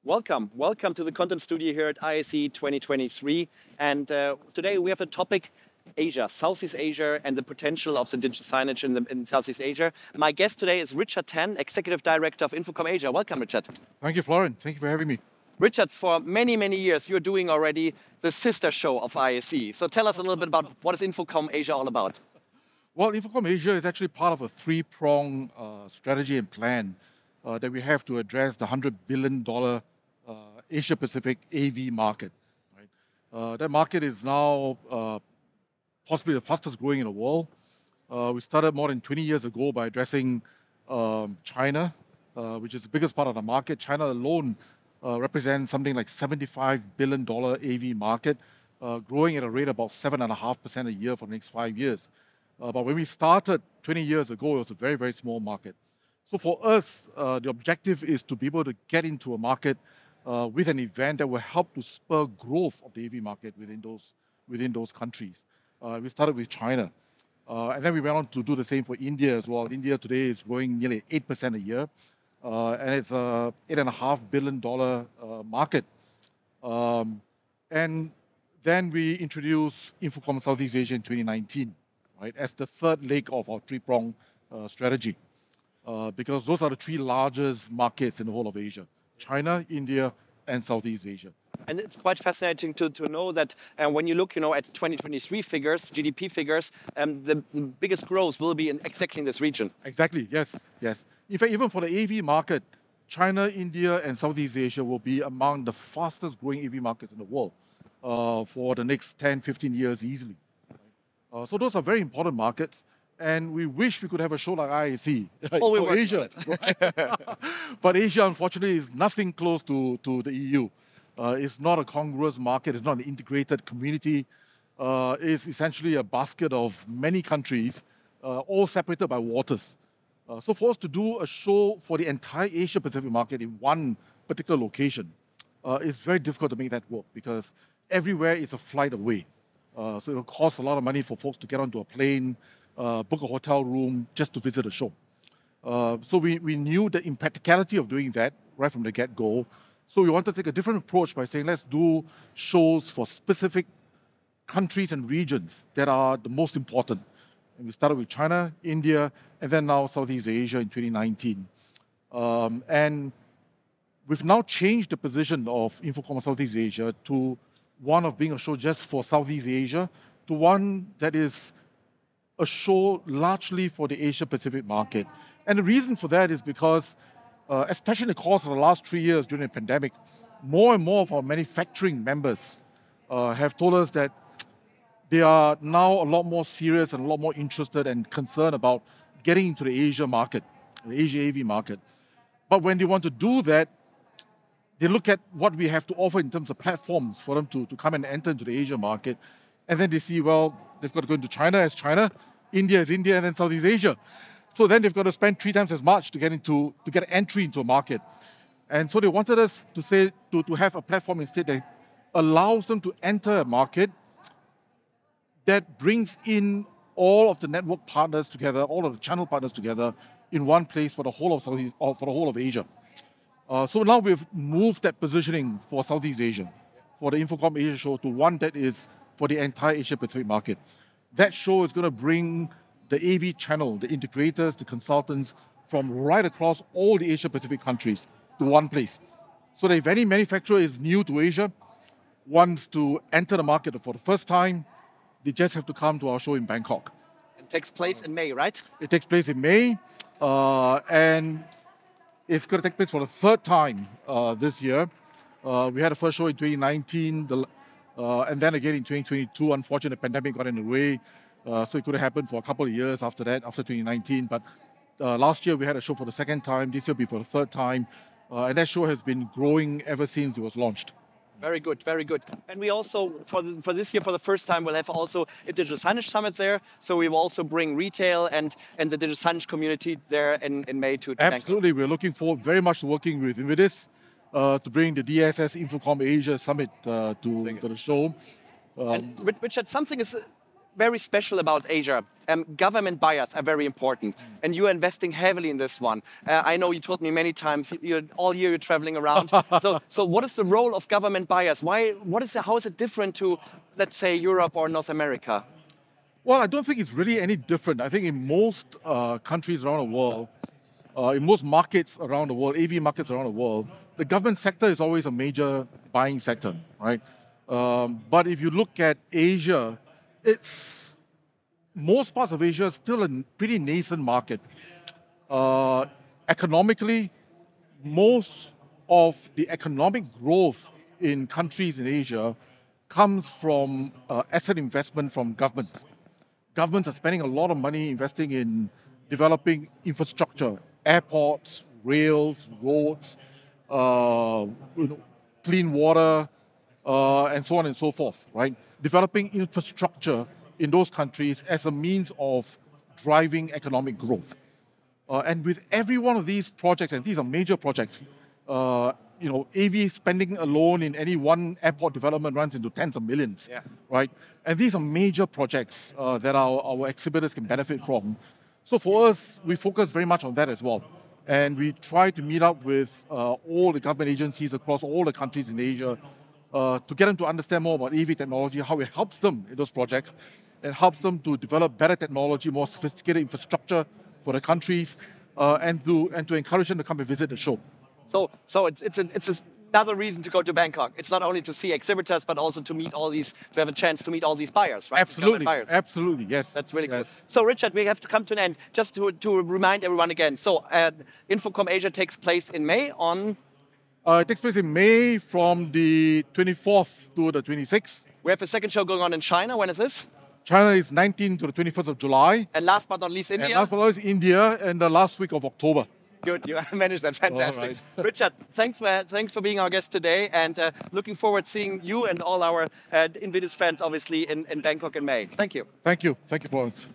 Welcome to the content studio here at ISE 2023. And today we have a topic, Asia, Southeast Asia, and the potential of the digital signage in Southeast Asia. My guest today is Richard Tan, Executive Director of InfoComm Asia. Welcome, Richard. Thank you, Florian. Thank you for having me. Richard, for many years, you're doing already the sister show of ISE. So tell us a little bit about what is InfoComm Asia all about? Well, InfoComm Asia is actually part of a three-prong strategy and plan that we have to address the $100 billion Asia-Pacific AV market. Right? That market is now possibly the fastest growing in the world. We started more than 20 years ago by addressing China, which is the biggest part of the market. China alone represents something like $75 billion AV market, growing at a rate of about 7.5% a year for the next 5 years. But when we started 20 years ago, it was a very small market. So for us, the objective is to be able to get into a market with an event that will help to spur growth of the AV market within those countries. We started with China. And then we went on to do the same for India as well. India today is growing nearly 8% a year. And it's a $8.5 billion market. And then we introduced InfoComm Southeast Asia in 2019, right, as the third leg of our three-prong strategy. Because those are the three largest markets in the whole of Asia: China, India, and Southeast Asia. And it's quite fascinating to know that when you look, at 2023 figures, GDP figures, the biggest growth will be in exactly in this region. Exactly, yes. In fact, even for the AV market, China, India, and Southeast Asia will be among the fastest growing AV markets in the world for the next 10, 15 years easily. So those are very important markets. And we wish we could have a show like ISE for Asia. Right? But Asia, unfortunately, is nothing close to the EU. It's not a congruous market. It's not an integrated community. It's essentially a basket of many countries, all separated by waters. So for us to do a show for the entire Asia-Pacific market in one particular location, it's very difficult to make that work because everywhere is a flight away. So it'll cost a lot of money for folks to get onto a plane, book a hotel room just to visit a show. So we knew the impracticality of doing that right from the get-go. So we wanted to take a different approach by saying, let's do shows for specific countries and regions that are the most important. And we started with China, India, and then now Southeast Asia in 2019. And we've now changed the position of InfoComm Southeast Asia to one of being a show just for Southeast Asia to one that is a show largely for the Asia-Pacific market. And the reason for that is because, especially in the course of the last 3 years during the pandemic, more and more of our manufacturing members have told us that they are now a lot more serious and a lot more interested and concerned about getting into the Asia market, the Asia AV market. But when they want to do that, they look at what we have to offer in terms of platforms for them to come and enter into the Asia market. And then they see, well, they've got to go into China as China, India as India, and then Southeast Asia. So then they've got to spend 3 times as much to get entry into a market. And so they wanted us to say to have a platform instead that allows them to enter a market that brings in all of the network partners together, all of the channel partners together in one place for the whole of Asia. So now we've moved that positioning for Southeast Asia, for the InfoComm Asia show, to one that is for the entire Asia-Pacific market. That show is going to bring the AV channel, the integrators, the consultants from right across all the Asia-Pacific countries to one place. So that if any manufacturer is new to Asia, wants to enter the market for the first time, they just have to come to our show in Bangkok. It takes place in May, right? It takes place in May, and it's going to take place for the third time this year. We had a first show in 2019, and then again in 2022. Unfortunately, the pandemic got in the way, so it could have happened for a couple of years after that, after 2019. But last year we had a show for the second time. This year will be for the third time, and that show has been growing ever since it was launched. Very good. And we also, for this year, for the first time, we'll have also a Digital Signage Summit there. So we will also bring retail and the digital signage community there in May to Absolutely. We're looking forward very much to working with invidis to bring the DSS InfoComm Asia Summit to the show. And Richard, something is very special about Asia. Government buyers are very important, and you are investing heavily in this one. I know you told me many times, all year you're traveling around. so what is the role of government buyers? How is it different to, let's say, Europe or North America? Well, I don't think it's really any different. I think in most countries around the world, in most markets around the world, AV markets around the world, the government sector is always a major buying sector, right? But if you look at Asia, most parts of Asia is still a pretty nascent market. Economically, most of the economic growth in countries in Asia comes from asset investment from governments. Governments are spending a lot of money investing in developing infrastructure, airports, rails, roads, clean water, and so on and so forth, right? Developing infrastructure in those countries as a means of driving economic growth. And with every one of these projects, and these are major projects, AV spending alone in any one airport development runs into tens of millions, right? And these are major projects that our exhibitors can benefit from. So for us, we focus very much on that as well. And we try to meet up with all the government agencies across all the countries in Asia to get them to understand more about AV technology, how it helps them in those projects, and helps them to develop better technology, more sophisticated infrastructure for the countries, and to encourage them to come and visit the show. So it's another reason to go to Bangkok. It's not only to see exhibitors, but also to have a chance to meet all these buyers, right? Absolutely, absolutely, yes. That's really good. So Richard, we have to come to an end. Just to remind everyone again. So InfoComm Asia takes place in May on? It takes place in May from the 24th to the 26th. We have a second show going on in China. When is this? China is 19th to the 21st of July. And last but not least, India? And last but not least, India, and the last week of October. Good, you managed that, fantastic. Right. Richard, thanks for being our guest today, and looking forward to seeing you and all our invidis fans, obviously, in Bangkok in May. Thank you. Thank you, Florence.